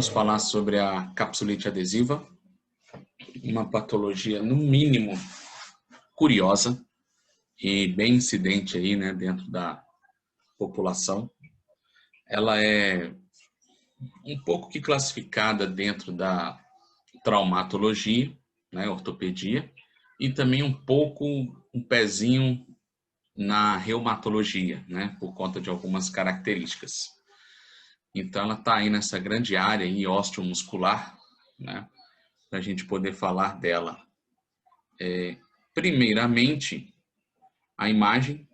vamos falar sobre a capsulite adesiva, uma patologia, no mínimo, curiosa e bem incidente aí, né, dentro da população. Ela é um pouco que classificada dentro da traumatologia, né, ortopedia, e também um pouco, um pezinho na reumatologia, né, por conta de algumas características. Então, ela está aí nessa grande área aí, osteomuscular, né, para a gente poder falar dela. Primeiramente, a imagem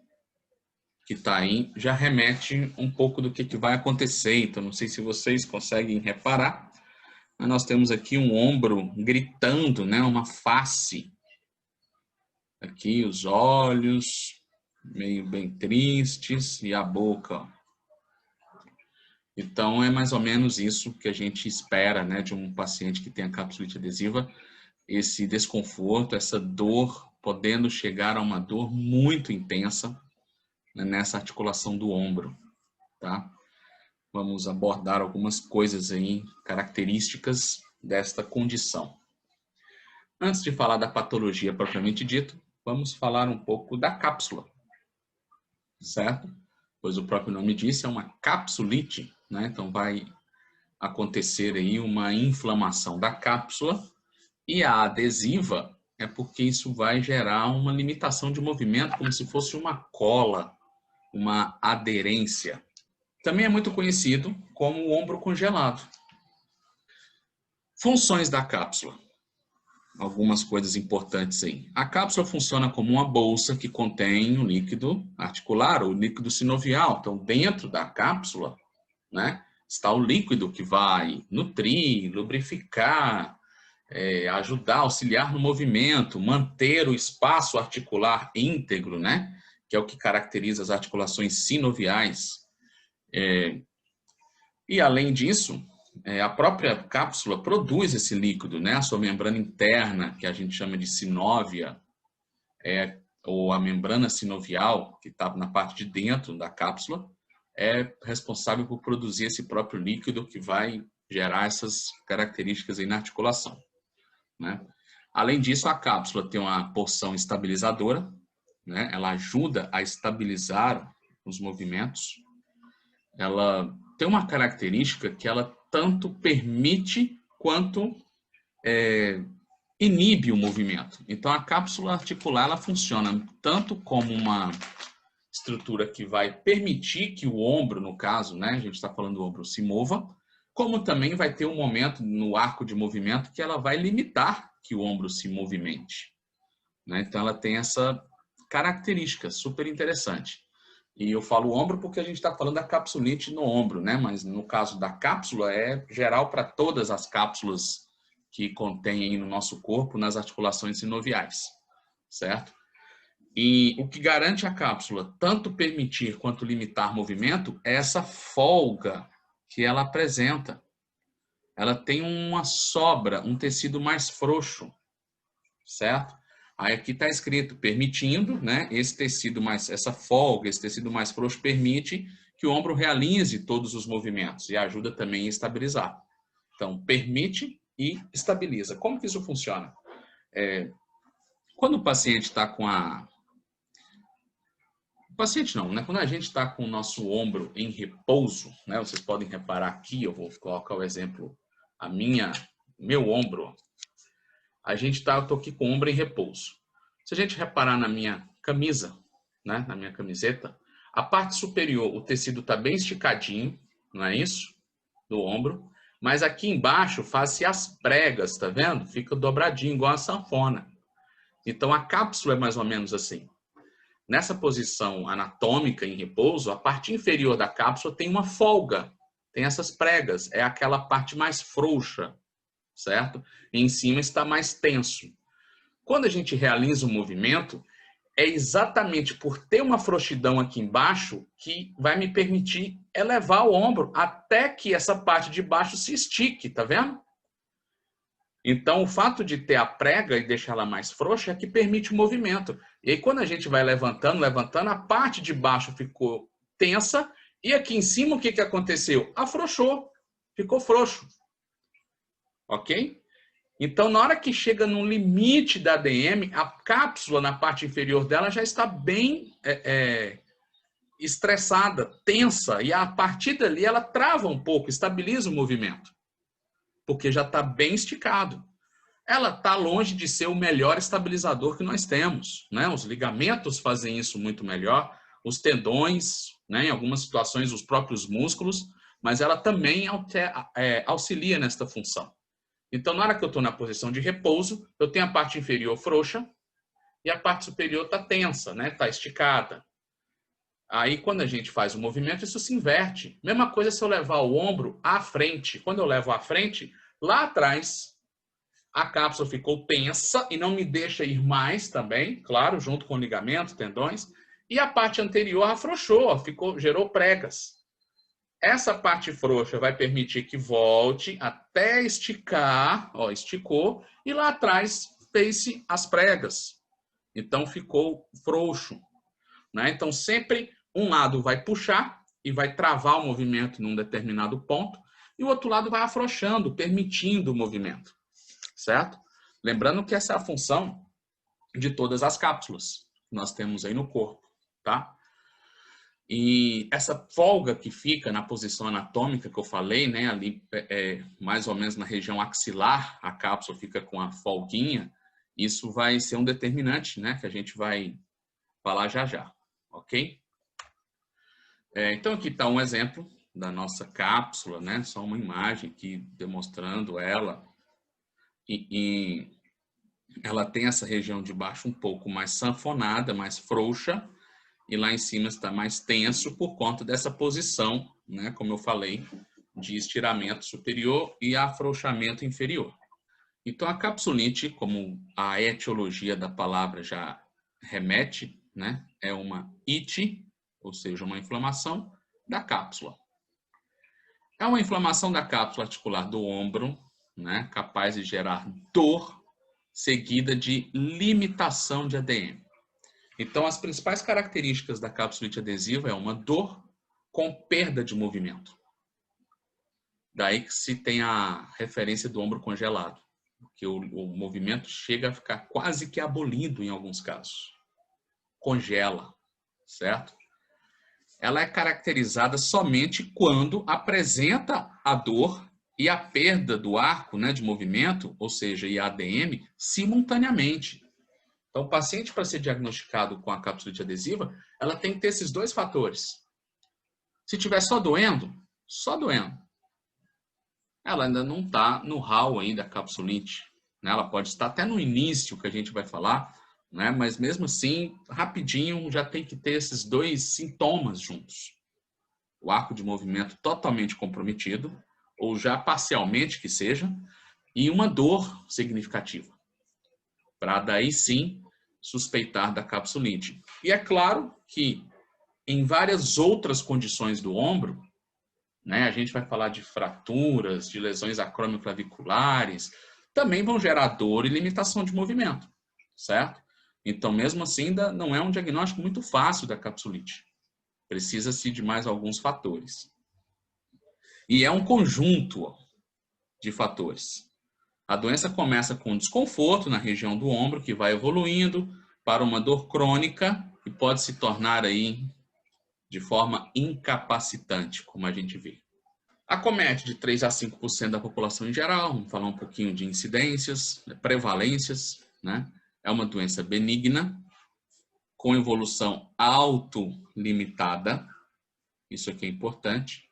que está aí já remete um pouco do que vai acontecer. Então, não sei se vocês conseguem reparar, mas nós temos aqui um ombro gritando, né, uma face. Aqui os olhos meio bem tristes e a boca. Então, é mais ou menos isso que a gente espera, né, de um paciente que tem a capsulite adesiva, esse desconforto, essa dor, podendo chegar a uma dor muito intensa, né, nessa articulação do ombro, tá? Vamos abordar algumas coisas aí, características desta condição. Antes de falar da patologia propriamente dita, vamos falar um pouco da cápsula, certo? Pois o próprio nome diz, é uma capsulite, né? Então vai acontecer aí uma inflamação da cápsula, e a adesiva é porque isso vai gerar uma limitação de movimento, como se fosse uma cola, uma aderência. Também é muito conhecido como o ombro congelado. Funções da cápsula. Algumas coisas importantes aí. A cápsula funciona como uma bolsa que contém o líquido articular, ou líquido sinovial. Então, dentro da cápsula, né, está o líquido que vai nutrir, lubrificar, ajudar, auxiliar no movimento, manter o espaço articular íntegro, né, que é o que caracteriza as articulações sinoviais. E, além disso, a própria cápsula produz esse líquido, né? A sua membrana interna, que a gente chama de sinóvia, ou a membrana sinovial, que está na parte de dentro da cápsula, é responsável por produzir esse próprio líquido que vai gerar essas características aí na articulação, né? Além disso, a cápsula tem uma porção estabilizadora, né? Ela ajuda a estabilizar os movimentos. Ela tem uma característica que ela tanto permite quanto inibe o movimento. Então, a cápsula articular ela funciona tanto como uma estrutura que vai permitir que o ombro, no caso, né, a gente está falando do ombro, se mova, como também vai ter um momento no arco de movimento que ela vai limitar que o ombro se movimente, né? Então, ela tem essa característica super interessante. E eu falo ombro porque a gente está falando da capsulite no ombro, né? Mas no caso da cápsula é geral para todas as cápsulas que contém aí no nosso corpo, nas articulações sinoviais, certo? E o que garante a cápsula tanto permitir quanto limitar movimento é essa folga que ela apresenta. Ela tem uma sobra, um tecido mais frouxo, certo? Aí aqui está escrito permitindo, né? Esse tecido mais, essa folga, esse tecido mais frouxo permite que o ombro realize todos os movimentos e ajuda também a estabilizar. Então, permite e estabiliza. Como que isso funciona? Quando o paciente está com a... O paciente não, né? Quando a gente está com o nosso ombro em repouso, né? Vocês podem reparar aqui, eu vou colocar o exemplo, meu ombro. Eu tô aqui com o ombro em repouso. Se a gente reparar na minha camisa, né, na minha camiseta, a parte superior, o tecido está bem esticadinho, não é isso? Do ombro. Mas aqui embaixo faz-se as pregas, tá vendo? Fica dobradinho, igual a sanfona. Então, a cápsula é mais ou menos assim. Nessa posição anatômica em repouso, a parte inferior da cápsula tem uma folga. Tem essas pregas. É aquela parte mais frouxa, certo? E em cima está mais tenso. Quando a gente realiza o movimento, é exatamente por ter uma frouxidão aqui embaixo que vai me permitir elevar o ombro até que essa parte de baixo se estique, tá vendo? Então, o fato de ter a prega e deixar ela mais frouxa é que permite o movimento. E aí, quando a gente vai levantando, a parte de baixo ficou tensa e aqui em cima o que aconteceu? Afrouxou, ficou frouxo. Ok? Então, na hora que chega no limite da ADM, a cápsula na parte inferior dela já está bem estressada, tensa, e a partir dali ela trava um pouco, estabiliza o movimento, porque já está bem esticado. Ela está longe de ser o melhor estabilizador que nós temos, né? Os ligamentos fazem isso muito melhor, os tendões, né? Em algumas situações os próprios músculos, mas ela também auxilia nesta função. Então, na hora que eu estou na posição de repouso, eu tenho a parte inferior frouxa e a parte superior está tensa, né? Está esticada. Aí, quando a gente faz o movimento, isso se inverte. Mesma coisa se eu levar o ombro à frente. Quando eu levo à frente, lá atrás, a cápsula ficou tensa e não me deixa ir mais também, claro, junto com o ligamento, tendões. E a parte anterior afrouxou, gerou pregas. Essa parte frouxa vai permitir que volte até esticar, ó, esticou, e lá atrás fez-se as pregas. Então ficou frouxo, né? Então sempre um lado vai puxar e vai travar o movimento num determinado ponto, e o outro lado vai afrouxando, permitindo o movimento, certo? Lembrando que essa é a função de todas as cápsulas que nós temos aí no corpo, tá? E essa folga que fica na posição anatômica que eu falei, né, ali mais ou menos na região axilar, a cápsula fica com a folguinha, isso vai ser um determinante, né, que a gente vai falar já já, ok? Então aqui está um exemplo da nossa cápsula, né, só uma imagem aqui demonstrando ela, e ela tem essa região de baixo um pouco mais sanfonada, mais frouxa, e lá em cima está mais tenso por conta dessa posição, né, como eu falei, de estiramento superior e afrouxamento inferior. Então, a capsulite, como a etiologia da palavra já remete, né, é uma ite, ou seja, uma inflamação da cápsula. É uma inflamação da cápsula articular do ombro, né, capaz de gerar dor, seguida de limitação de ADM. Então, as principais características da capsulite adesiva é uma dor com perda de movimento. Daí que se tem a referência do ombro congelado, porque o movimento chega a ficar quase que abolido em alguns casos. Congela, certo? Ela é caracterizada somente quando apresenta a dor e a perda do arco, né, de movimento, ou seja, e a ADM, simultaneamente. Então, o paciente, para ser diagnosticado com a capsulite adesiva, ela tem que ter esses dois fatores. Se tiver só doendo, ela ainda não está no hall ainda da capsulite, né? Ela pode estar até no início, que a gente vai falar, né? Mas mesmo assim, rapidinho, já tem que ter esses dois sintomas juntos. O arco de movimento totalmente comprometido, ou já parcialmente que seja, e uma dor significativa. Para daí sim suspeitar da capsulite. E é claro que em várias outras condições do ombro, né, a gente vai falar de fraturas, de lesões acromioclaviculares, também vão gerar dor e limitação de movimento, certo? Então, mesmo assim, ainda não é um diagnóstico muito fácil da capsulite. Precisa-se de mais alguns fatores. E é um conjunto de fatores. A doença começa com desconforto na região do ombro, que vai evoluindo para uma dor crônica e pode se tornar aí de forma incapacitante, como a gente vê. Acomete de 3 a 5% da população em geral, vamos falar um pouquinho de incidências, prevalências, né? É uma doença benigna, com evolução autolimitada, isso aqui é importante.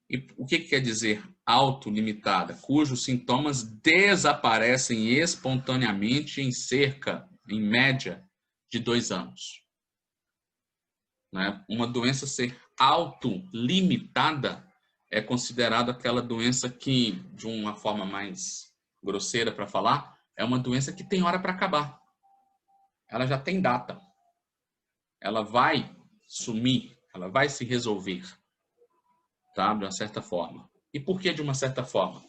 E o que quer dizer autolimitada? Cujos sintomas desaparecem espontaneamente em cerca, em média, de 2 anos. Né? Uma doença ser autolimitada é considerada aquela doença que, de uma forma mais grosseira para falar, é uma doença que tem hora para acabar. Ela já tem data. Ela vai sumir, ela vai se resolver. Tá? De uma certa forma. E por que de uma certa forma?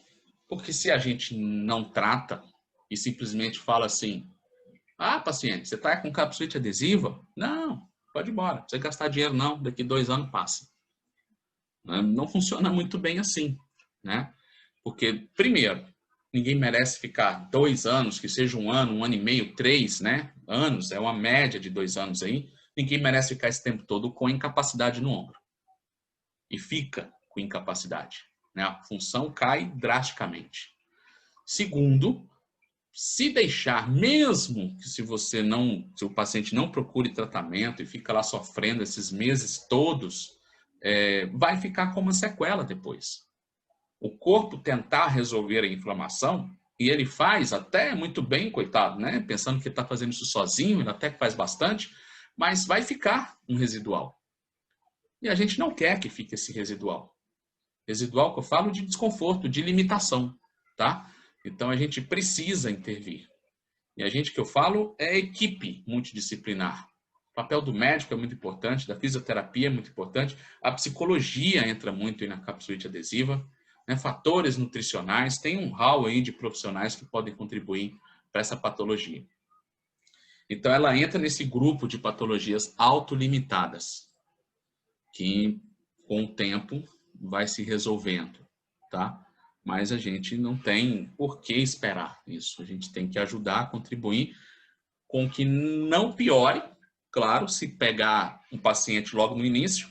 Porque se a gente não trata e simplesmente fala assim, ah, paciente, você está com capsulite adesiva? Não, pode ir embora. Não precisa gastar dinheiro não, daqui 2 anos passa. Não funciona muito bem assim, né? Porque, primeiro, ninguém merece ficar 2 anos, que seja 1 ano, 1 ano e meio, 3, né? Anos, é uma média de 2 anos aí. Ninguém merece ficar esse tempo todo com incapacidade no ombro. E fica com incapacidade, né? A função cai drasticamente. Segundo, se deixar, mesmo que se o paciente não procure tratamento e fica lá sofrendo esses meses todos, vai ficar com uma sequela depois. O corpo tentar resolver a inflamação, e ele faz até muito bem, coitado, né? Pensando que está fazendo isso sozinho, ele até faz bastante, mas vai ficar um residual. E a gente não quer que fique esse residual. Residual que eu falo de desconforto, de limitação, tá? Então a gente precisa intervir. E a gente que eu falo é equipe multidisciplinar. O papel do médico é muito importante, da fisioterapia é muito importante, a psicologia entra muito aí na capsulite adesiva, né? Fatores nutricionais, tem um hall aí de profissionais que podem contribuir para essa patologia. Então ela entra nesse grupo de patologias autolimitadas, que com o tempo vai se resolvendo, tá? Mas a gente não tem por que esperar isso. A gente tem que ajudar a contribuir com que não piore, claro, se pegar um paciente logo no início,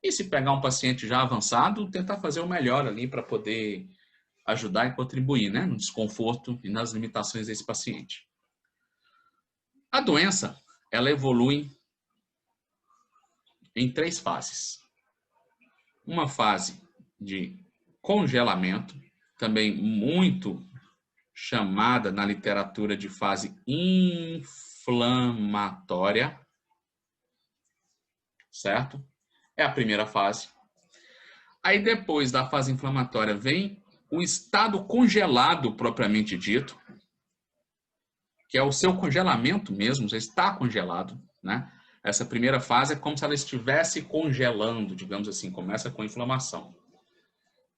e se pegar um paciente já avançado, tentar fazer o melhor ali para poder ajudar e contribuir, né, no desconforto e nas limitações desse paciente. A doença, ela evolui em 3 fases. Uma fase de congelamento, também muito chamada na literatura de fase inflamatória, certo? É a primeira fase. Aí depois da fase inflamatória vem o estado congelado propriamente dito, que é o seu congelamento mesmo, já está congelado, né? Essa primeira fase é como se ela estivesse congelando, digamos assim, começa com inflamação.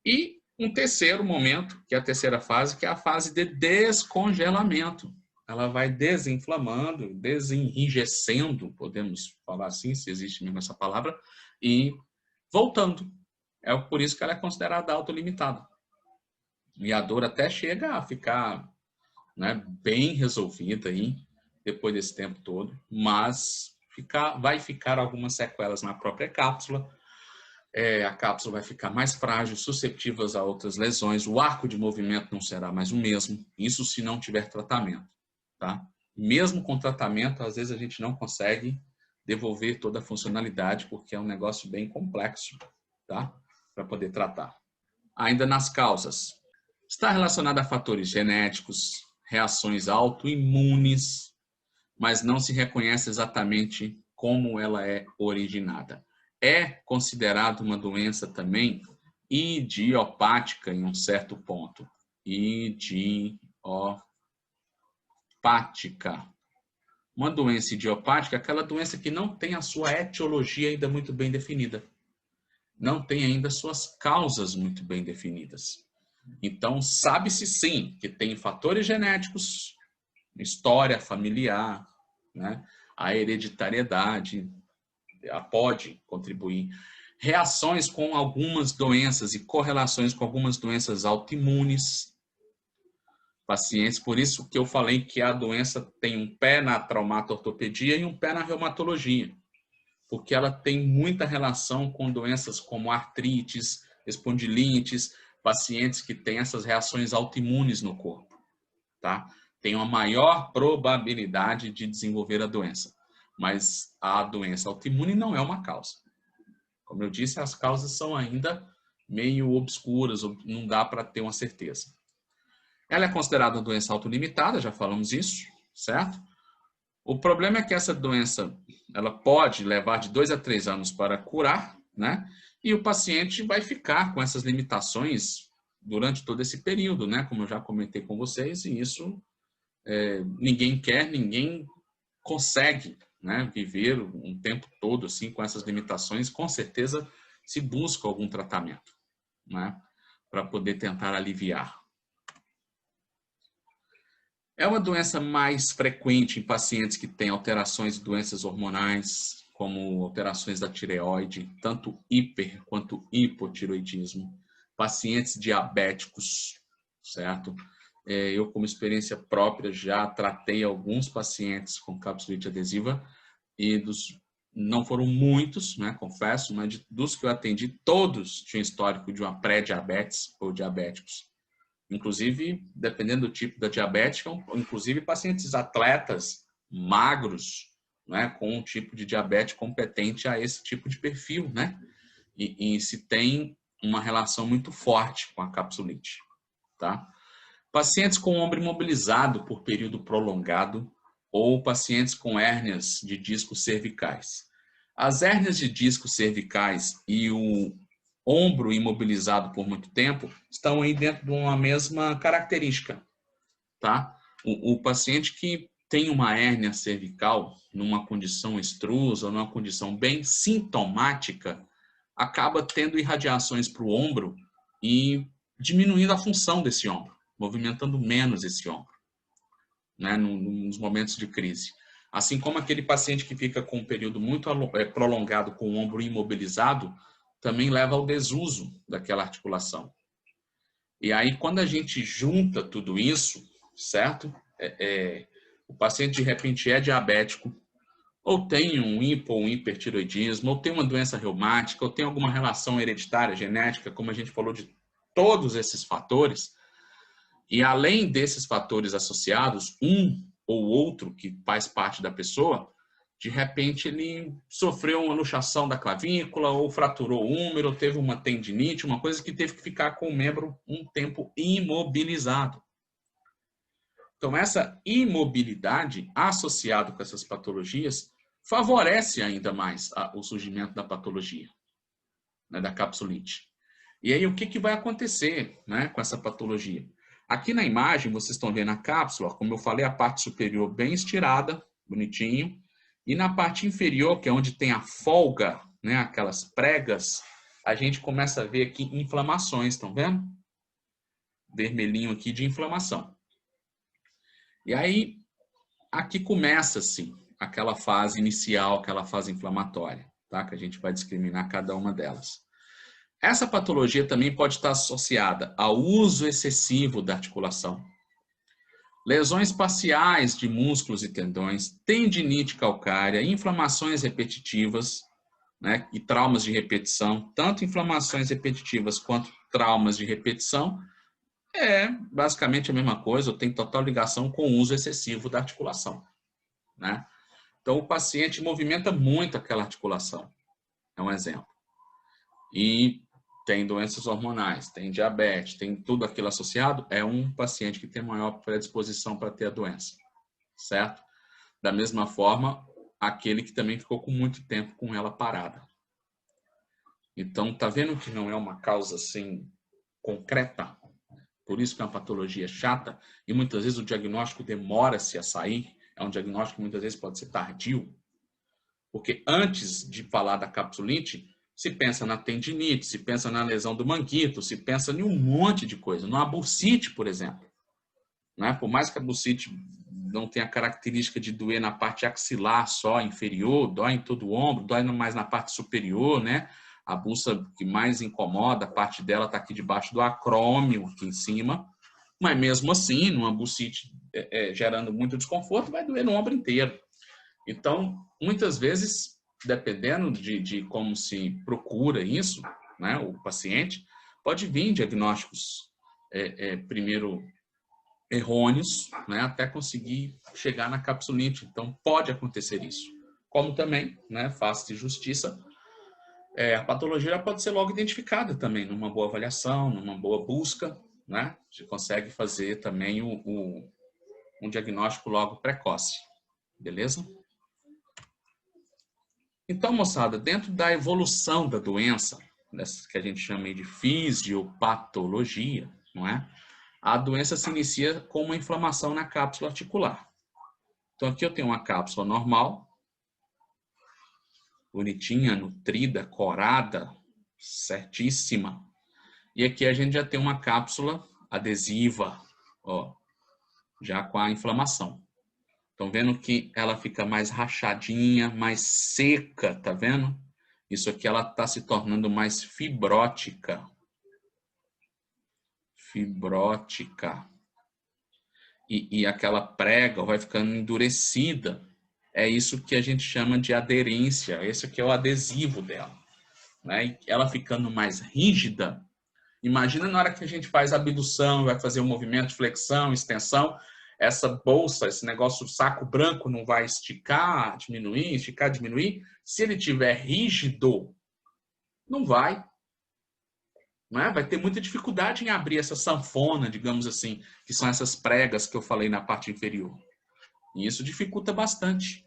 E um terceiro momento, que é a terceira fase, que é a fase de descongelamento. Ela vai desinflamando, desenrijecendo, podemos falar assim, se existe mesmo essa palavra, e voltando. É por isso que ela é considerada autolimitada. E a dor até chega a ficar, né, bem resolvida aí, depois desse tempo todo, mas vai ficar algumas sequelas na própria cápsula. A cápsula vai ficar mais frágil, suscetível a outras lesões, o arco de movimento não será mais o mesmo, isso se não tiver tratamento, tá? Mesmo com tratamento, às vezes a gente não consegue devolver toda a funcionalidade, porque é um negócio bem complexo, tá? Para poder tratar. Ainda nas causas, está relacionada a fatores genéticos, reações autoimunes, mas não se reconhece exatamente como ela é originada. É considerado uma doença também idiopática em um certo ponto. Idiopática. Uma doença idiopática é aquela doença que não tem a sua etiologia ainda muito bem definida. Não tem ainda suas causas muito bem definidas. Então, sabe-se sim que tem fatores genéticos, história familiar, né? A hereditariedade pode contribuir. Reações com algumas doenças e correlações com algumas doenças autoimunes. Pacientes, por isso que eu falei que a doença tem um pé na traumato-ortopedia e um pé na reumatologia. Porque ela tem muita relação com doenças como artrites, espondilites, pacientes que têm essas reações autoimunes no corpo, tá? Tem uma maior probabilidade de desenvolver a doença. Mas a doença autoimune não é uma causa. Como eu disse, as causas são ainda meio obscuras, não dá para ter uma certeza. Ela é considerada uma doença autolimitada, já falamos isso, certo? O problema é que essa doença ela pode levar de 2 a 3 anos para curar, né? E o paciente vai ficar com essas limitações durante todo esse período, né? Como eu já comentei com vocês, e isso ninguém quer, ninguém consegue, né, viver um tempo todo assim com essas limitações. Com certeza se busca algum tratamento, né, para poder tentar aliviar. É uma doença mais frequente em pacientes que têm alterações e doenças hormonais, como alterações da tireoide, tanto hiper quanto hipotireoidismo. pacientes diabéticos, certo? Eu, como experiência própria, já tratei alguns pacientes com capsulite adesiva e não foram muitos, né, confesso, mas dos que eu atendi, todos tinham histórico de uma pré-diabetes ou diabéticos. Inclusive, dependendo do tipo da diabética, inclusive pacientes atletas magros, né, com um tipo de diabetes competente a esse tipo de perfil, né? E se tem uma relação muito forte com a capsulite, tá? Pacientes com ombro imobilizado por período prolongado ou pacientes com hérnias de discos cervicais. As hérnias de discos cervicais e o ombro imobilizado por muito tempo estão aí dentro de uma mesma característica, tá? O paciente que tem uma hérnia cervical numa condição extrusa, numa condição bem sintomática, acaba tendo irradiações para o ombro e diminuindo a função desse ombro, movimentando menos esse ombro, né, nos momentos de crise. Assim como aquele paciente que fica com um período muito prolongado com o ombro imobilizado, também leva ao desuso daquela articulação. E aí, quando a gente junta tudo isso, certo? O paciente, de repente, é diabético, ou tem um hipo ou um hipertiroidismo, ou tem uma doença reumática, ou tem alguma relação hereditária, genética, como a gente falou de todos esses fatores. E além desses fatores associados, um ou outro que faz parte da pessoa, de repente ele sofreu uma luxação da clavícula, ou fraturou o húmero, ou teve uma tendinite, uma coisa que teve que ficar com o membro um tempo imobilizado. Então, essa imobilidade associada com essas patologias favorece ainda mais o surgimento da patologia, né, da capsulite. E aí, o que vai acontecer, né, com essa patologia? Aqui na imagem, vocês estão vendo a cápsula, como eu falei, a parte superior bem estirada, bonitinho, e na parte inferior, que é onde tem a folga, né, aquelas pregas, a gente começa a ver aqui inflamações, estão vendo? Vermelhinho aqui de inflamação. E aí, aqui começa, assim, aquela fase inicial, aquela fase inflamatória, tá? Que a gente vai discriminar cada uma delas. Essa patologia também pode estar associada ao uso excessivo da articulação, lesões parciais de músculos e tendões, tendinite calcária, inflamações repetitivas, né, e traumas de repetição. Tanto inflamações repetitivas quanto traumas de repetição é basicamente a mesma coisa, ou tem total ligação com o uso excessivo da articulação, né? Então, o paciente movimenta muito aquela articulação, é um exemplo. E tem doenças hormonais, tem diabetes, tem tudo aquilo associado, é um paciente que tem maior predisposição para ter a doença, certo? Da mesma forma, aquele que também ficou com muito tempo com ela parada. Então, tá vendo que não é uma causa assim concreta? Por isso que é uma patologia chata e muitas vezes o diagnóstico demora-se a sair. É um diagnóstico que muitas vezes pode ser tardio. Porque antes de falar da capsulite, se pensa na tendinite, se pensa na lesão do manguito, se pensa em um monte de coisa. Numa bursite, por exemplo. Né? Por mais que a bursite não tenha a característica de doer na parte axilar só, inferior, dói em todo o ombro, dói mais na parte superior, né? A bursa que mais incomoda, a parte dela está aqui debaixo do acrômio, aqui em cima. Mas mesmo assim, numa bursite gerando muito desconforto, vai doer no ombro inteiro. Então, muitas vezes, dependendo de como se procura isso, né, o paciente, pode vir diagnósticos primeiro errôneos, né, até conseguir chegar na capsulite. Então, pode acontecer isso. Como também, né, faz-se justiça, a patologia pode ser logo identificada também, numa boa avaliação, numa boa busca, né, você consegue fazer também um diagnóstico logo precoce. Beleza? Então, moçada, dentro da evolução da doença, que a gente chama de fisiopatologia, não é? A doença se inicia com uma inflamação na cápsula articular. Então, aqui eu tenho uma cápsula normal, bonitinha, nutrida, corada, certíssima. E aqui a gente já tem uma cápsula adesiva, ó, já com a inflamação. Estão vendo que ela fica mais rachadinha, mais seca, tá vendo? Isso aqui ela está se tornando mais fibrótica. fibrótica. E aquela prega vai ficando endurecida. É isso que a gente chama de aderência. Esse aqui é o adesivo dela, né? E ela ficando mais rígida. Imagina na hora que a gente faz abdução, vai fazer um movimento de flexão, extensão, essa bolsa, esse negócio, o saco branco não vai esticar, diminuir, esticar, diminuir. Se ele tiver rígido, não vai. Não é? Vai ter muita dificuldade em abrir essa sanfona, digamos assim, que são essas pregas que eu falei na parte inferior. E isso dificulta bastante.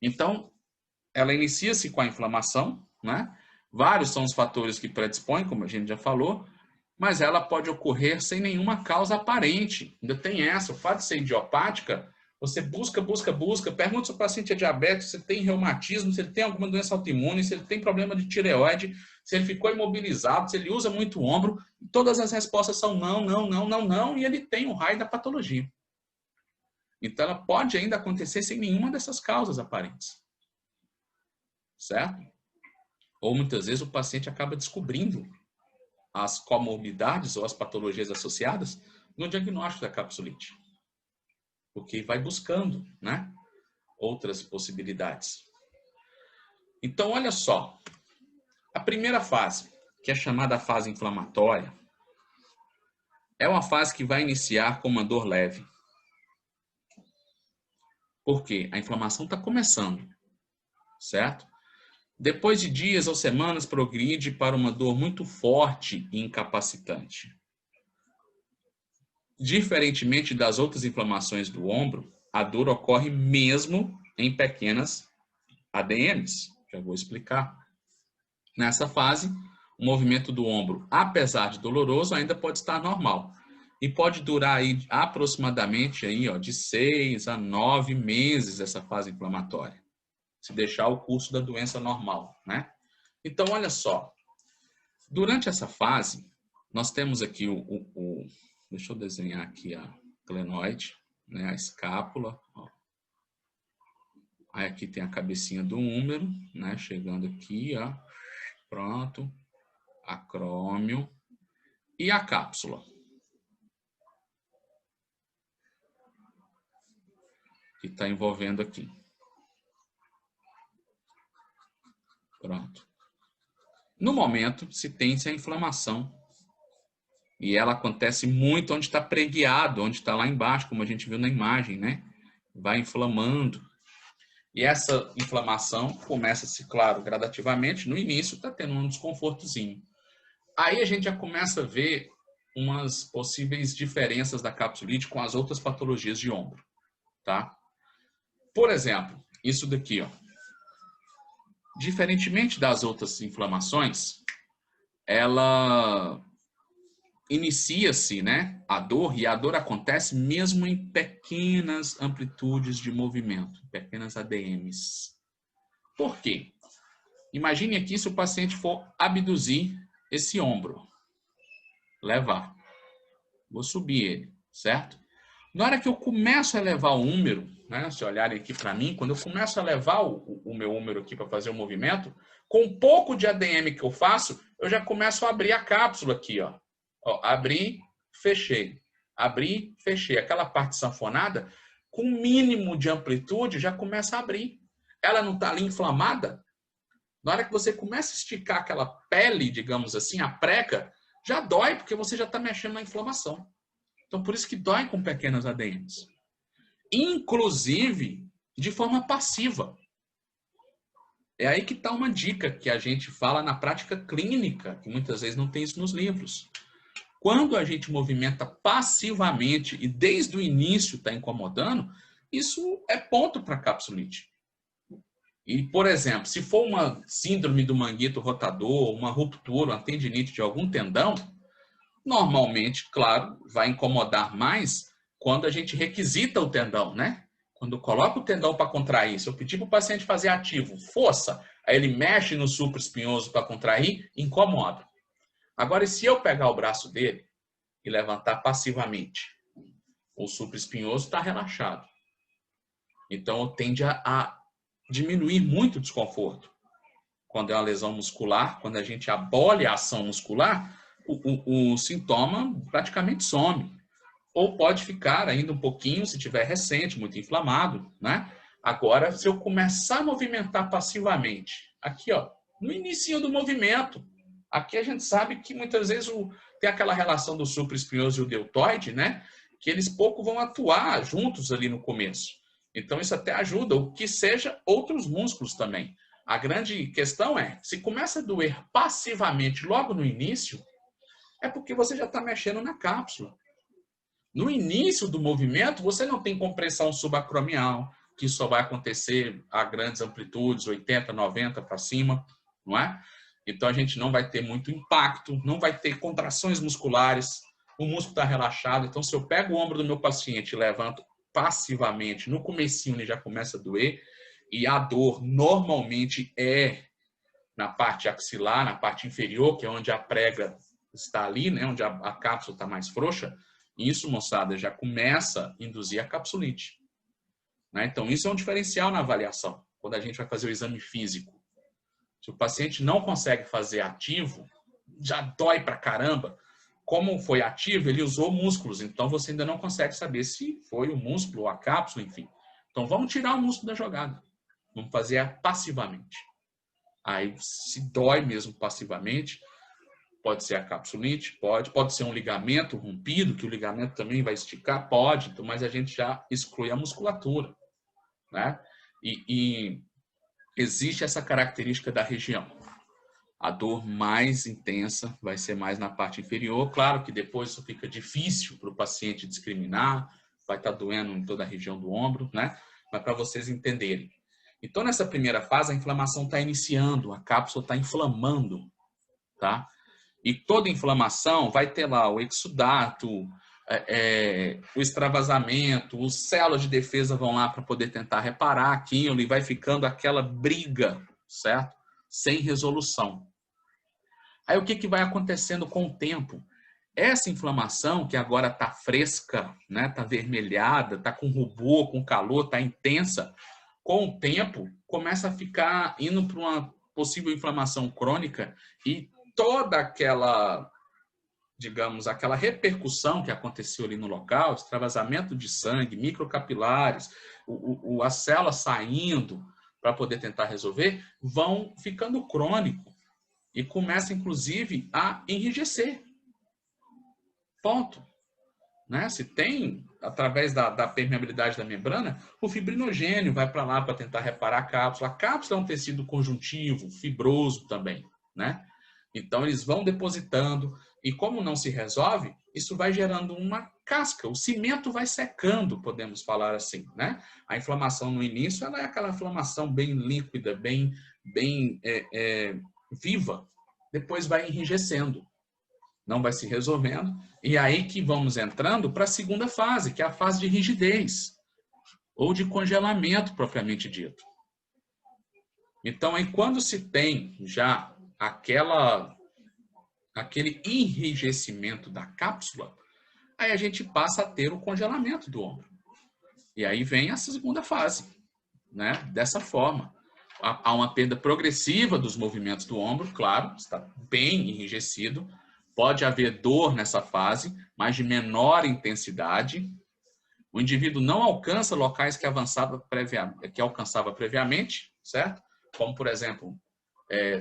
Então, ela inicia-se com a inflamação, né? Vários são os fatores que predispõem, como a gente já falou, mas ela pode ocorrer sem nenhuma causa aparente. Ainda tem essa, o fato de ser idiopática, você busca, pergunta se o paciente é diabético, se ele tem reumatismo, se ele tem alguma doença autoimune, se ele tem problema de tireoide, se ele ficou imobilizado, se ele usa muito o ombro, todas as respostas são não, e ele tem o raio da patologia. Então, ela pode ainda acontecer sem nenhuma dessas causas aparentes. Certo? Ou muitas vezes o paciente acaba descobrindo as comorbidades ou as patologias associadas no diagnóstico da capsulite. Porque vai buscando, né, outras possibilidades. Então, olha só. A primeira fase, que é chamada fase inflamatória, é uma fase que vai iniciar com uma dor leve. Por quê? A inflamação está começando, certo? Depois de dias ou semanas, progride para uma dor muito forte e incapacitante. Diferentemente das outras inflamações do ombro, a dor ocorre mesmo em pequenas ADMs. Já vou explicar. Nessa fase, o movimento do ombro, apesar de doloroso, ainda pode estar normal. E pode durar aí aproximadamente aí, ó, de 6 a 9 meses essa fase inflamatória. Se deixar o curso da doença normal, né? Então, olha só. Durante essa fase, nós temos aqui deixa eu desenhar aqui a glenoide, né? A escápula, ó. Aí aqui tem a cabecinha do húmero, né? Chegando aqui, ó. Pronto. Acrômio. E a cápsula. Que está envolvendo aqui. Pronto. No momento, se tem-se a inflamação. E ela acontece muito onde está preguiado, onde está lá embaixo, como a gente viu na imagem, né? Vai inflamando. E essa inflamação começa-se, claro, gradativamente. No início está tendo um desconfortozinho. Aí a gente já começa a ver umas possíveis diferenças da capsulite com as outras patologias de ombro, tá? Por exemplo, isso daqui, ó. Diferentemente das outras inflamações, ela inicia-se, né, a dor, e a dor acontece mesmo em pequenas amplitudes de movimento, pequenas ADMs. Por quê? Imagine aqui se o paciente for abduzir esse ombro. Levar. Vou subir ele, certo? Na hora que eu começo a levar o húmero, né, se olharem aqui para mim, quando eu começo a levar o meu húmero aqui para fazer o movimento, com um pouco de ADM que eu faço, eu já começo a abrir a cápsula aqui, ó. Ó, abri, fechei. Abri, fechei. Aquela parte sanfonada, com mínimo de amplitude, já começa a abrir. Ela não está ali inflamada? Na hora que você começa a esticar aquela pele, digamos assim, a prega, já dói, porque você já está mexendo na inflamação. Então, por isso que dói com pequenas ADMs. Inclusive, de forma passiva. É aí que está uma dica que a gente fala na prática clínica, que muitas vezes não tem isso nos livros. Quando a gente movimenta passivamente e desde o início está incomodando, isso é ponto para capsulite. E, por exemplo, se for uma síndrome do manguito rotador, uma ruptura, uma tendinite de algum tendão, normalmente, claro, vai incomodar mais quando a gente requisita o tendão, né? Quando coloca o tendão para contrair, se eu pedir para o paciente fazer ativo, força, aí ele mexe no supraespinhoso para contrair, incomoda. Agora, e se eu pegar o braço dele e levantar passivamente? O supraespinhoso está relaxado. Então, tende a diminuir muito o desconforto. Quando é uma lesão muscular, quando a gente abole a ação muscular, o sintoma praticamente some. Ou pode ficar ainda um pouquinho, se tiver recente, muito inflamado, né? Agora, se eu começar a movimentar passivamente, aqui, ó, no início do movimento, aqui a gente sabe que muitas vezes tem aquela relação do supraespinhoso e o deltoide, né? Que eles pouco vão atuar juntos ali no começo. Então, isso até ajuda, o que seja outros músculos também. A grande questão é, se começa a doer passivamente logo no início, é porque você já está mexendo na cápsula. No início do movimento, você não tem compressão subacromial, que só vai acontecer a grandes amplitudes, 80, 90 para cima, não é? Então, a gente não vai ter muito impacto, não vai ter contrações musculares, o músculo está relaxado. Então, se eu pego o ombro do meu paciente e levanto passivamente, no comecinho ele já começa a doer, e a dor normalmente é na parte axilar, na parte inferior, que é onde a prega está ali, né, onde a cápsula está mais frouxa. Isso, moçada, já começa a induzir a capsulite. Né? Então, isso é um diferencial na avaliação, quando a gente vai fazer o exame físico. Se o paciente não consegue fazer ativo, já dói pra caramba. Como foi ativo, ele usou músculos, então você ainda não consegue saber se foi o músculo ou a cápsula, enfim. Então, vamos tirar o músculo da jogada. Vamos fazer passivamente. Aí, se dói mesmo passivamente, pode ser a capsulite, pode ser um ligamento rompido, que o ligamento também vai esticar, pode, mas a gente já exclui a musculatura, né? E existe essa característica da região. A dor mais intensa vai ser mais na parte inferior. Claro que depois isso fica difícil para o paciente discriminar, vai estar doendo em toda a região do ombro, né? Mas para vocês entenderem. Então, nessa primeira fase, a inflamação está iniciando, a cápsula está inflamando, tá? E toda inflamação vai ter lá o exudato, o extravasamento, os células de defesa vão lá para poder tentar reparar aquilo e vai ficando aquela briga, certo? Sem resolução. Aí o que vai acontecendo com o tempo? Essa inflamação, que agora está fresca, né? Está avermelhada, está com rubor, com calor, está intensa, com o tempo começa a ficar indo para uma possível inflamação crônica e toda aquela, digamos, aquela repercussão que aconteceu ali no local, extravasamento de sangue, microcapilares, as células saindo para poder tentar resolver, vão ficando crônico e começa, inclusive, a enrijecer. Ponto. Né? Se tem, através da permeabilidade da membrana, o fibrinogênio vai para lá para tentar reparar a cápsula. A cápsula é um tecido conjuntivo, fibroso também, né? Então, eles vão depositando e como não se resolve, isso vai gerando uma casca. O cimento vai secando, podemos falar assim, né? A inflamação no início, ela é aquela inflamação bem líquida, bem viva. Depois vai enrijecendo. Não vai se resolvendo. E aí que vamos entrando para a segunda fase, que é a fase de rigidez. Ou de congelamento, propriamente dito. Então, aí quando se tem já aquele enrijecimento da cápsula, aí a gente passa a ter o congelamento do ombro. E aí vem a segunda fase, né? Dessa forma. Há uma perda progressiva dos movimentos do ombro, claro, está bem enrijecido. Pode haver dor nessa fase, mas de menor intensidade. O indivíduo não alcança locais que alcançava previamente, certo? Como, por exemplo,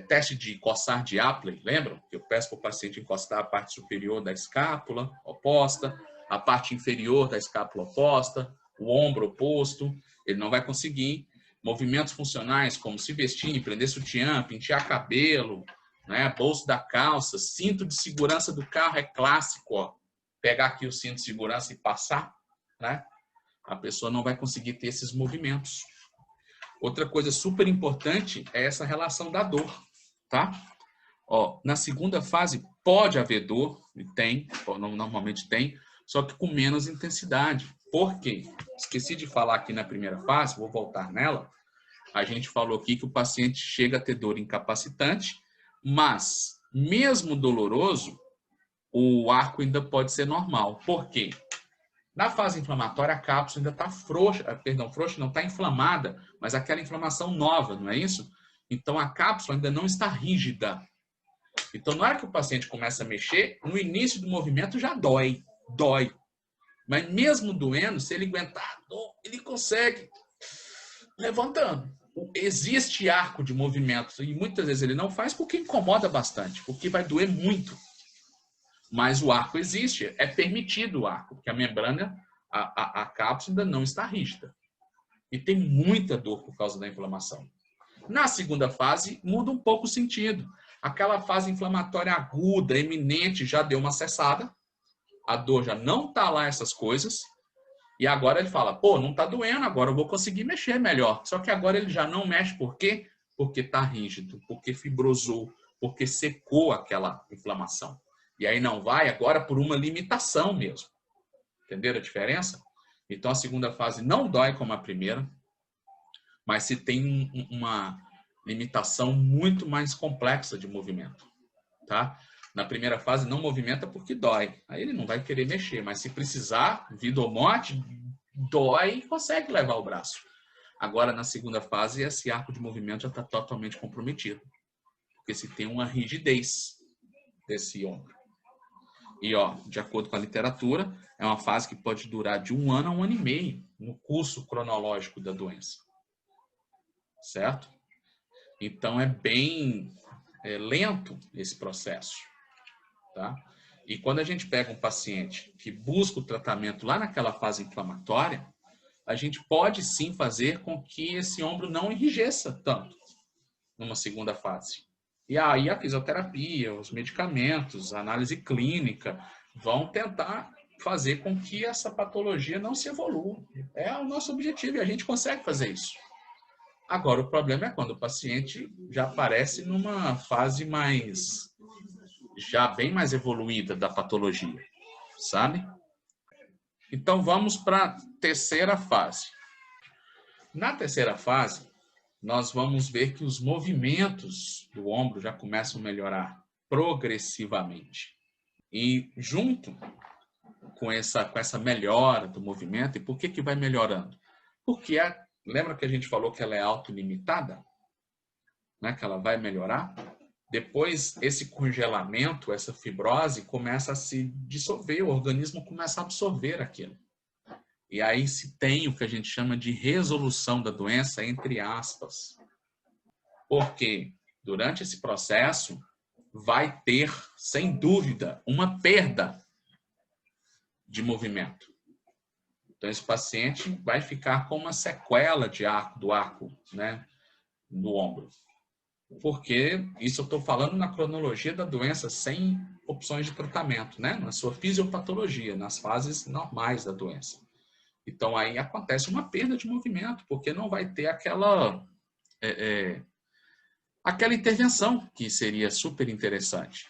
teste de coçar de Apley, lembram? Eu peço para o paciente encostar a parte superior da escápula oposta, a parte inferior da escápula oposta, o ombro oposto, ele não vai conseguir. Movimentos funcionais como se vestir, prender sutiã, pentear cabelo, né? Bolso da calça, cinto de segurança do carro é clássico, ó. Pegar aqui o cinto de segurança e passar, né? A pessoa não vai conseguir ter esses movimentos. Outra coisa super importante é essa relação da dor, tá? Ó, na segunda fase pode haver dor, e tem, normalmente tem, só que com menos intensidade. Por quê? Esqueci de falar aqui na primeira fase, vou voltar nela. A gente falou aqui que o paciente chega a ter dor incapacitante, mas mesmo doloroso, o arco ainda pode ser normal. Por quê? Na fase inflamatória, a cápsula ainda está frouxa, frouxa não, está inflamada, mas aquela inflamação nova, não é isso? Então, a cápsula ainda não está rígida. Então, na hora que o paciente começa a mexer, no início do movimento já dói. Mas mesmo doendo, se ele aguentar a dor, ele consegue levantando. Existe arco de movimento e muitas vezes ele não faz porque incomoda bastante, porque vai doer muito. Mas o arco existe, é permitido o arco, porque a membrana, a cápsula ainda não está rígida. E tem muita dor por causa da inflamação. Na segunda fase, muda um pouco o sentido. Aquela fase inflamatória aguda, eminente, já deu uma cessada. A dor já não está lá, essas coisas. E agora ele fala, pô, não está doendo, agora eu vou conseguir mexer melhor. Só que agora ele já não mexe, por quê? Porque está rígido, porque fibrosou, porque secou aquela inflamação. E aí não vai agora por uma limitação mesmo. Entenderam a diferença? Então a segunda fase não dói como a primeira, mas se tem uma limitação muito mais complexa de movimento, tá? Na primeira fase não movimenta porque dói. Aí ele não vai querer mexer, mas se precisar, vida ou morte, dói e consegue levar o braço. Agora na segunda fase esse arco de movimento já está totalmente comprometido, porque se tem uma rigidez desse ombro. E ó, de acordo com a literatura, é uma fase que pode durar de 1 ano a 1 ano e meio no curso cronológico da doença. Certo? Então é bem lento esse processo, tá? E quando a gente pega um paciente que busca o tratamento lá naquela fase inflamatória, a gente pode sim fazer com que esse ombro não enrijeça tanto numa segunda fase. E aí a fisioterapia, os medicamentos, a análise clínica vão tentar fazer com que essa patologia não se evolua. É o nosso objetivo e a gente consegue fazer isso. Agora, o problema é quando o paciente já aparece numa fase já bem mais evoluída da patologia, sabe? Então, vamos para a terceira fase. Na terceira fase, nós vamos ver que os movimentos do ombro já começam a melhorar progressivamente. E junto com essa melhora do movimento, e por que vai melhorando? Porque lembra que a gente falou que ela é autolimitada? Né? Que ela vai melhorar? Depois, esse congelamento, essa fibrose, começa a se dissolver, o organismo começa a absorver aquilo. E aí se tem o que a gente chama de resolução da doença, entre aspas. Porque durante esse processo vai ter, sem dúvida, uma perda de movimento. Então, esse paciente vai ficar com uma sequela do arco, né, do ombro. Porque isso eu estou falando na cronologia da doença, sem opções de tratamento, né, na sua fisiopatologia, nas fases normais da doença. Então, aí acontece uma perda de movimento, porque não vai ter aquela intervenção que seria super interessante.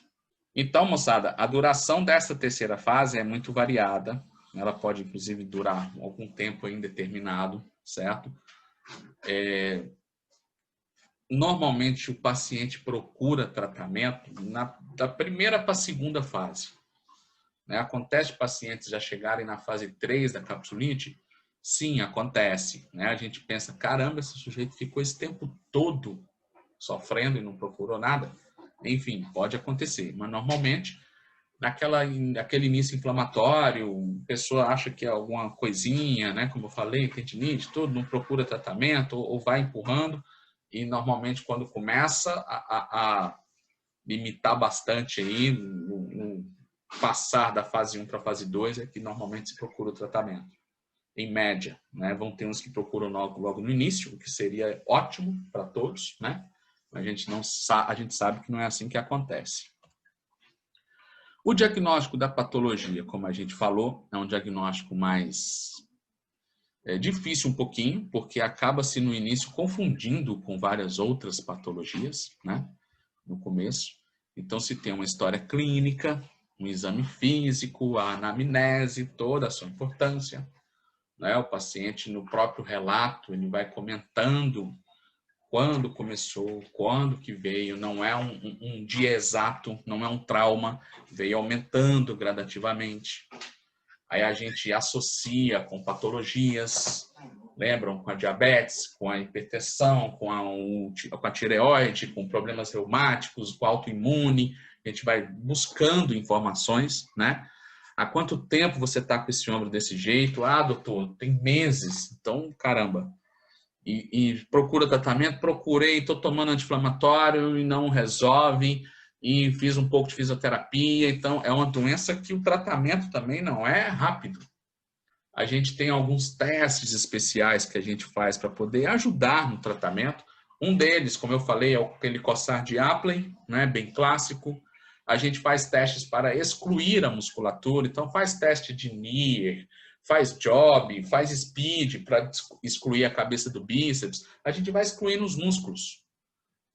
Então, moçada, a duração dessa terceira fase é muito variada. Ela pode, inclusive, durar algum tempo indeterminado, certo? Normalmente, o paciente procura tratamento da primeira para a segunda fase. Né? Acontece de pacientes já chegarem na fase 3 da capsulite? Sim, acontece. Né? A gente pensa, caramba, esse sujeito ficou esse tempo todo sofrendo e não procurou nada. Enfim, pode acontecer. Mas, normalmente, naquele início inflamatório, a pessoa acha que é alguma coisinha, né? Como eu falei, tendinite, tudo, não procura tratamento ou vai empurrando. E, normalmente, quando começa a limitar bastante aí, no passar da fase 1 para a fase 2, é que normalmente se procura o tratamento. Em média, né? Vão ter uns que procuram logo no início, o que seria ótimo para todos, né? A gente sabe que não é assim que acontece. O diagnóstico da patologia, como a gente falou, é um diagnóstico mais difícil um pouquinho, porque acaba-se no início confundindo com várias outras patologias, né? No começo. Então, se tem uma história clínica, um exame físico, a anamnese, toda a sua importância, né? O paciente, no próprio relato, ele vai comentando quando começou, quando que veio, não é um dia exato, não é um trauma, veio aumentando gradativamente. Aí a gente associa com patologias, lembram? Com a diabetes, com a hipertensão, com a tireoide, com problemas reumáticos, com a autoimune, A gente vai buscando informações, né? Há quanto tempo você está com esse ombro desse jeito? Ah, doutor, tem meses. Então, caramba. E procura tratamento? Procurei, estou tomando anti-inflamatório e não resolve. E fiz um pouco de fisioterapia. Então, é uma doença que o tratamento também não é rápido. A gente tem alguns testes especiais que a gente faz para poder ajudar no tratamento. Um deles, como eu falei, é aquele coçar de Apley, né, bem clássico. A gente faz testes para excluir a musculatura, então faz teste de Neer, faz Job, faz Speed para excluir a cabeça do bíceps. A gente vai excluindo os músculos,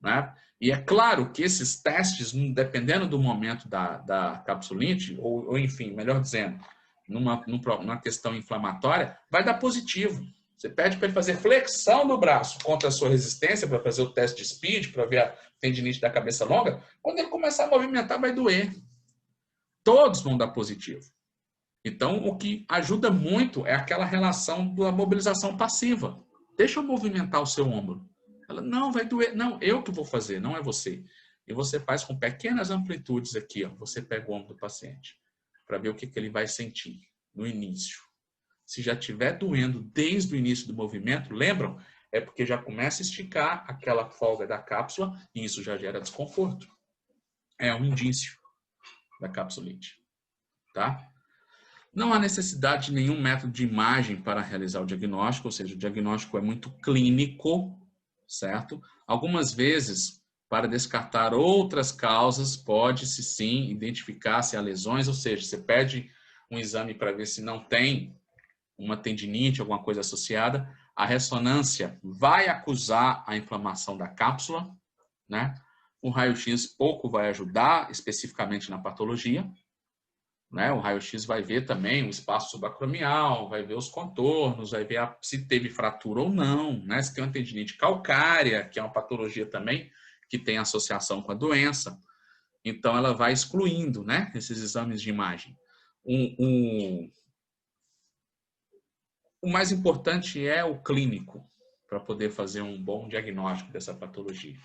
né? E é claro que esses testes, dependendo do momento da capsulite, ou enfim, melhor dizendo, numa questão inflamatória, vai dar positivo. Você pede para ele fazer flexão do braço contra a sua resistência, para fazer o teste de speed, para ver a tendinite da cabeça longa. Quando ele começar a movimentar, vai doer. Todos vão dar positivo. Então, o que ajuda muito é aquela relação da mobilização passiva. Deixa eu movimentar o seu ombro. Ela, não, vai doer. Não, eu que vou fazer, não é você. E você faz com pequenas amplitudes aqui. Ó. Você pega o ombro do paciente para ver o que ele vai sentir no início. Se já estiver doendo desde o início do movimento, lembram? É porque já começa a esticar aquela folga da cápsula e isso já gera desconforto. É um indício da capsulite. Tá? Não há necessidade de nenhum método de imagem para realizar o diagnóstico, ou seja, o diagnóstico é muito clínico, certo? Algumas vezes, para descartar outras causas, pode-se sim identificar se há lesões, ou seja, você pede um exame para ver se não tem uma tendinite, alguma coisa associada, a ressonância vai acusar a inflamação da cápsula, né? O raio-x pouco vai ajudar, especificamente na patologia, né? O raio-x vai ver também o espaço subacromial, vai ver os contornos, vai ver se teve fratura ou não, né? Se tem uma tendinite calcárea, que é uma patologia também que tem associação com a doença. Então, ela vai excluindo, né, esses exames de imagem. O mais importante é o clínico, para poder fazer um bom diagnóstico dessa patologia.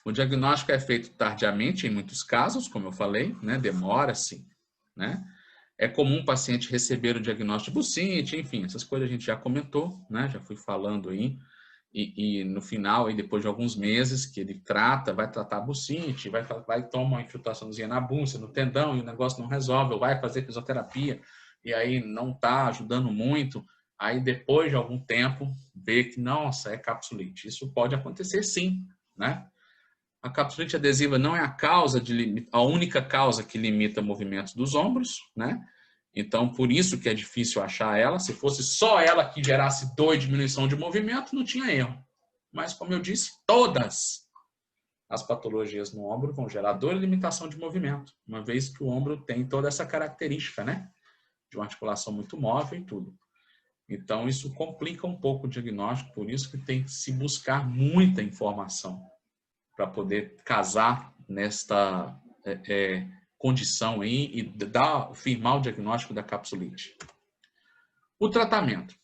O diagnóstico é feito tardiamente, em muitos casos, como eu falei, né? Demora-se, né? É comum o paciente receber o diagnóstico de bursite, enfim, essas coisas a gente já comentou, né? Já fui falando aí. E no final, aí, depois de alguns meses que ele vai tratar a bursite, vai tomar uma infiltraçãozinha na bússia, no tendão, e o negócio não resolve, ou vai fazer fisioterapia, e aí não está ajudando muito, aí depois de algum tempo, vê que, nossa, é capsulite. Isso pode acontecer sim, né? A capsulite adesiva não é a única causa que limita movimentos dos ombros, né? Então, por isso que é difícil achar ela. Se fosse só ela que gerasse dor e diminuição de movimento, não tinha erro. Mas, como eu disse, todas as patologias no ombro vão gerar dor e limitação de movimento, uma vez que o ombro tem toda essa característica, né? De uma articulação muito móvel e tudo. Então, isso complica um pouco o diagnóstico, por isso que tem que se buscar muita informação para poder casar nesta condição aí e firmar o diagnóstico da capsulite. O tratamento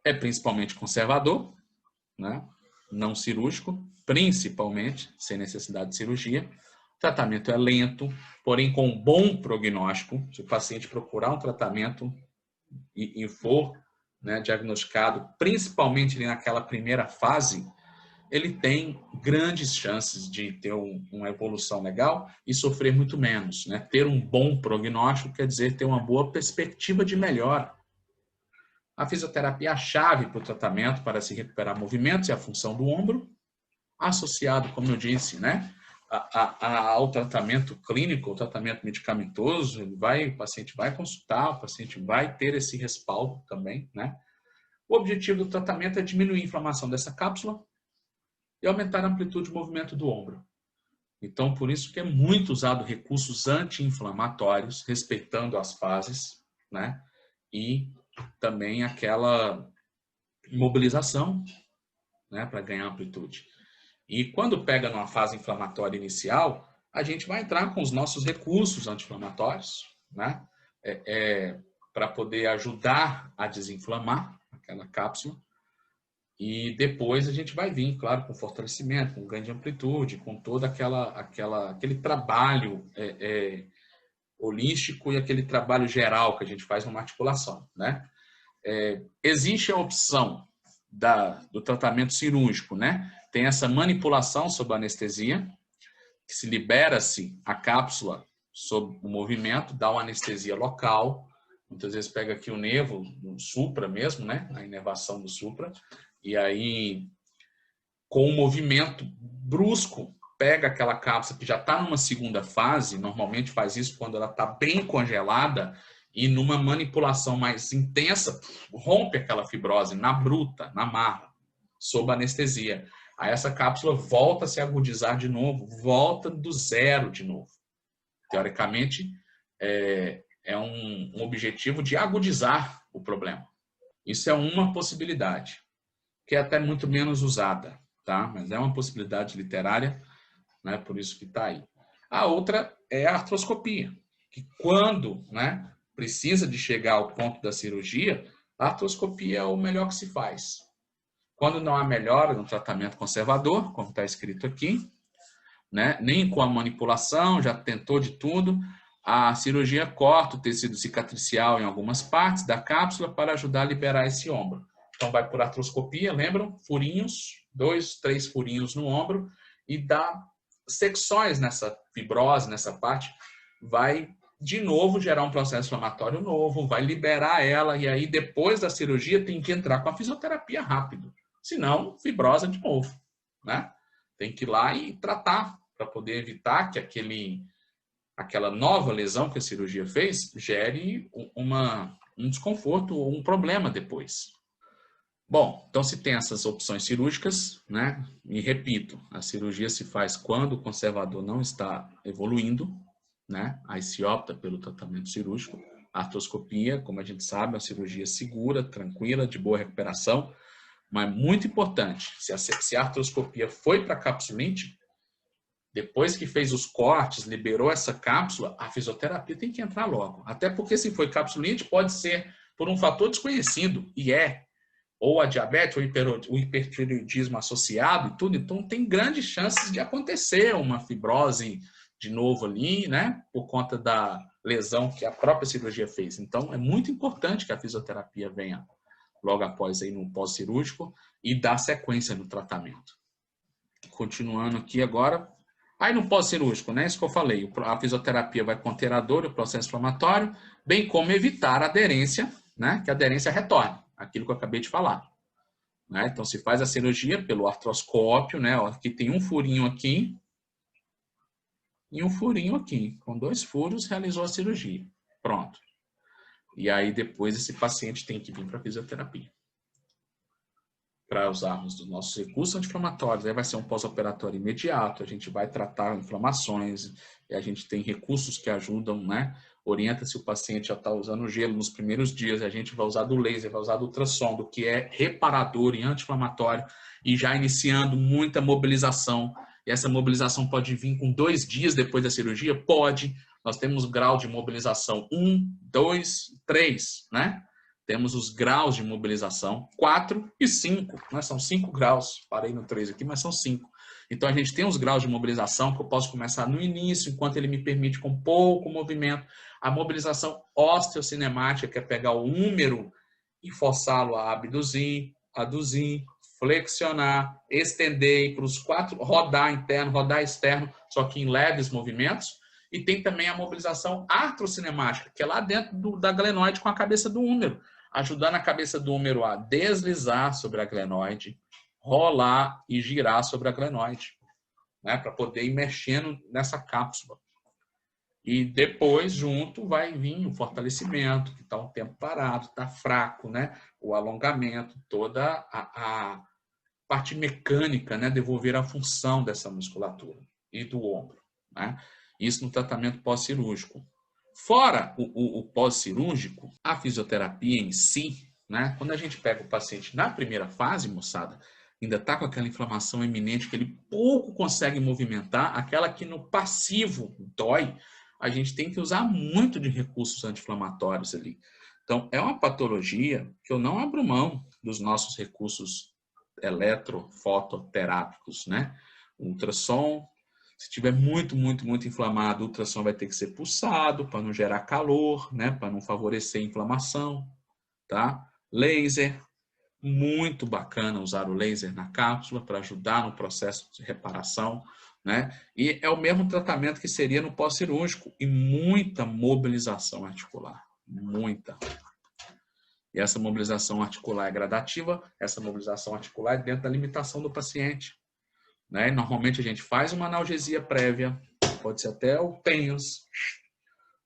é principalmente conservador, né? Não cirúrgico, principalmente, sem necessidade de cirurgia. O tratamento é lento, porém com um bom prognóstico. Se o paciente procurar um tratamento e for, né, diagnosticado, principalmente naquela primeira fase, ele tem grandes chances de ter uma evolução legal e sofrer muito menos, né? Ter um bom prognóstico quer dizer ter uma boa perspectiva de melhora. A fisioterapia é a chave para o tratamento para se recuperar movimentos e a função do ombro, associado, como eu disse, né, ao tratamento clínico, ao tratamento medicamentoso. O paciente vai consultar, o paciente vai ter esse respaldo também, né? O objetivo do tratamento é diminuir a inflamação dessa cápsula e aumentar a amplitude de movimento do ombro. Então, por isso que é muito usado recursos anti-inflamatórios, respeitando as fases, né? E também aquela mobilização, né, para ganhar amplitude. E quando pega numa fase inflamatória inicial, a gente vai entrar com os nossos recursos anti-inflamatórios, né? Para poder ajudar a desinflamar aquela cápsula. E depois a gente vai vir, claro, com fortalecimento, com ganho de amplitude, com todo aquele trabalho holístico e aquele trabalho geral que a gente faz numa articulação, né? Existe a opção do tratamento cirúrgico, né? Tem essa manipulação sob anestesia, que se libera-se a cápsula sob o movimento, dá uma anestesia local, muitas vezes pega aqui o nervo, no supra mesmo, né? A inervação do supra, e aí, com o movimento brusco, pega aquela cápsula que já está numa segunda fase, normalmente faz isso quando ela está bem congelada, e numa manipulação mais intensa, rompe aquela fibrose na bruta, na marra, sob anestesia. Aí essa cápsula volta a se agudizar de novo, volta do zero de novo. Teoricamente, é um objetivo de agudizar o problema. Isso é uma possibilidade, que é até muito menos usada, tá? Mas é uma possibilidade literária, né? Por isso que está aí. A outra é a artroscopia, que quando, né, precisa de chegar ao ponto da cirurgia, a artroscopia é o melhor que se faz. Quando não há melhora no tratamento conservador, como está escrito aqui, né, nem com a manipulação, já tentou de tudo, a cirurgia corta o tecido cicatricial em algumas partes da cápsula para ajudar a liberar esse ombro. Então, vai por artroscopia, lembram? Furinhos, 2, 3 furinhos no ombro e dá secções nessa fibrose, nessa parte, vai de novo gerar um processo inflamatório novo, vai liberar ela e aí depois da cirurgia tem que entrar com a fisioterapia rápido. Senão, fibrosa de novo, né? Tem que ir lá e tratar para poder evitar que aquela nova lesão que a cirurgia fez gere um desconforto ou um problema depois. Bom, então se tem essas opções cirúrgicas, né? E repito, a cirurgia se faz quando o conservador não está evoluindo, né? Aí se opta pelo tratamento cirúrgico. A artroscopia, como a gente sabe, é uma cirurgia segura, tranquila, de boa recuperação, mas muito importante, se a artroscopia foi para capsulite, depois que fez os cortes, liberou essa cápsula, a fisioterapia tem que entrar logo. Até porque se foi capsulite, pode ser por um fator desconhecido, e ou a diabetes, ou o hipertireoidismo associado e tudo, então tem grandes chances de acontecer uma fibrose de novo ali, né, por conta da lesão que a própria cirurgia fez. Então, é muito importante que a fisioterapia venha logo após aí no pós-cirúrgico e dar sequência no tratamento. Continuando aqui agora, aí no pós-cirúrgico, né, isso que eu falei, a fisioterapia vai conter a dor e o processo inflamatório, bem como evitar a aderência, né, que a aderência retorne, aquilo que eu acabei de falar. Né? Então, se faz a cirurgia pelo artroscópio, né, ó, aqui tem um furinho aqui e um furinho aqui. Com 2 furos, realizou a cirurgia. Pronto. E aí, depois, esse paciente tem que vir para a fisioterapia. Para usarmos os nossos recursos anti-inflamatórios, aí vai ser um pós-operatório imediato, a gente vai tratar inflamações, e a gente tem recursos que ajudam, né? Orienta se o paciente já está usando gelo nos primeiros dias, a gente vai usar do laser, vai usar do ultrassom, que é reparador e anti-inflamatório, e já iniciando muita mobilização. E essa mobilização pode vir com 2 dias depois da cirurgia? Pode. Nós temos grau de mobilização 1, 2, 3, né? Temos os graus de mobilização 4 e 5, né? São 5 graus, parei no 3 aqui, mas são 5. Então, a gente tem os graus de mobilização que eu posso começar no início, enquanto ele me permite com pouco movimento. A mobilização osteocinemática, que é pegar o húmero e forçá-lo a abduzir, aduzir, flexionar, estender para os 4, rodar interno, rodar externo, só que em leves movimentos. E tem também a mobilização artrocinemática, que é lá dentro da glenoide com a cabeça do húmero, ajudando a cabeça do húmero a deslizar sobre a glenoide, rolar e girar sobre a glenoide, né, para poder ir mexendo nessa cápsula. E depois, junto, vai vir o fortalecimento, que está um tempo parado, está fraco, né, o alongamento, toda a parte mecânica, né, devolver a função dessa musculatura e do ombro, né? Isso no tratamento pós-cirúrgico. Fora o pós-cirúrgico, a fisioterapia em si, né? Quando a gente pega o paciente na primeira fase, moçada, ainda está com aquela inflamação iminente que ele pouco consegue movimentar, aquela que no passivo dói, a gente tem que usar muito de recursos anti-inflamatórios ali. Então, é uma patologia que eu não abro mão dos nossos recursos eletrofototerápicos, né? O ultrassom, se tiver muito inflamado, o ultrassom vai ter que ser pulsado para não gerar calor, né? Para não favorecer a inflamação, tá? Laser, muito bacana usar o laser na cápsula para ajudar no processo de reparação, né? E é o mesmo tratamento que seria no pós-cirúrgico e muita mobilização articular, muita. E essa mobilização articular é gradativa, essa mobilização articular é dentro da limitação do paciente, né? E normalmente a gente faz uma analgesia prévia, pode ser até o TENS,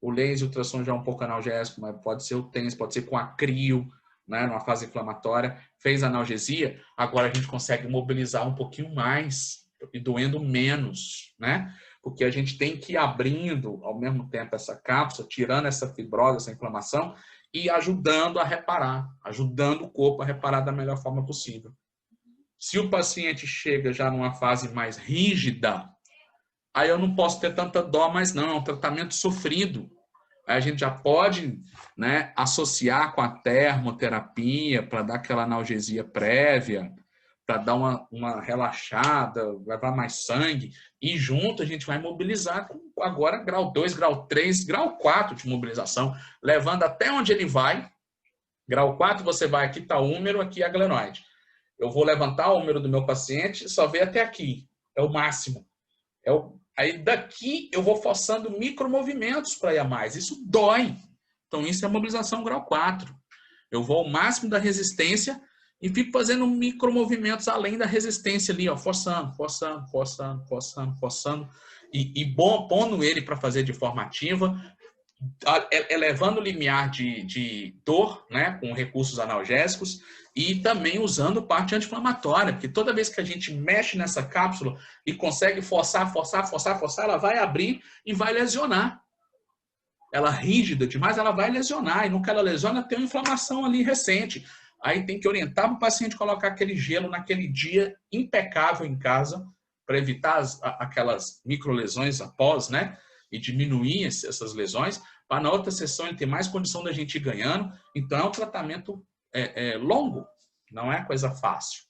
o laser, o ultrassom já é um pouco analgésico, mas pode ser o TENS, pode ser com a crio, né, numa fase inflamatória, fez analgesia, agora a gente consegue mobilizar um pouquinho mais e doendo menos, né? Porque a gente tem que ir abrindo ao mesmo tempo essa cápsula, tirando essa fibrose, essa inflamação e ajudando a reparar, ajudando o corpo a reparar da melhor forma possível. Se o paciente chega já numa fase mais rígida, aí eu não posso ter tanta dó mais não, é um tratamento sofrido. Aí a gente já pode, né, associar com a termoterapia para dar aquela analgesia prévia, para dar uma relaxada, levar mais sangue. E junto a gente vai mobilizar com agora grau 2, grau 3, grau 4 de mobilização, levando até onde ele vai. Grau 4 você vai, aqui está o húmero, aqui é a glenoide. Eu vou levantar o húmero do meu paciente, só vê até aqui, é o máximo. Aí daqui eu vou forçando micromovimentos para ir a mais. Isso dói. Então isso é mobilização grau 4. Eu vou ao máximo da resistência e fico fazendo micromovimentos além da resistência ali, ó, forçando. E pondo ele para fazer de forma ativa, elevando o limiar de dor, né, com recursos analgésicos e também usando parte anti-inflamatória, porque toda vez que a gente mexe nessa cápsula e consegue forçar, ela vai abrir e vai lesionar. Ela rígida demais, ela vai lesionar, e no que ela lesiona tem uma inflamação ali recente. Aí tem que orientar para o paciente colocar aquele gelo naquele dia impecável em casa, para evitar aquelas microlesões após, né? E diminuir essas lesões, para na outra sessão ele ter mais condição da gente ir ganhando. Então é um tratamento longo, não é coisa fácil.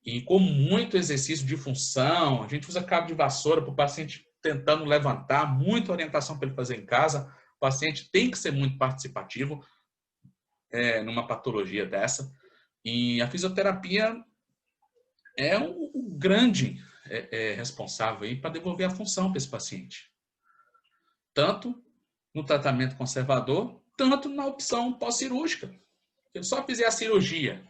E com muito exercício de função, a gente usa cabo de vassoura para o paciente tentando levantar, muita orientação para ele fazer em casa. O paciente tem que ser muito participativo numa patologia dessa. E a fisioterapia é um grande responsável para devolver a função para esse paciente. Tanto no tratamento conservador, tanto na opção pós-cirúrgica. Se ele só fizer a cirurgia,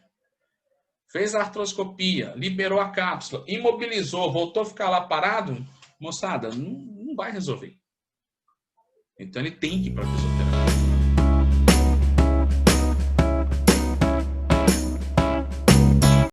fez a artroscopia, liberou a cápsula, imobilizou, voltou a ficar lá parado, moçada, não vai resolver. Então ele tem que ir para a fisioterapia.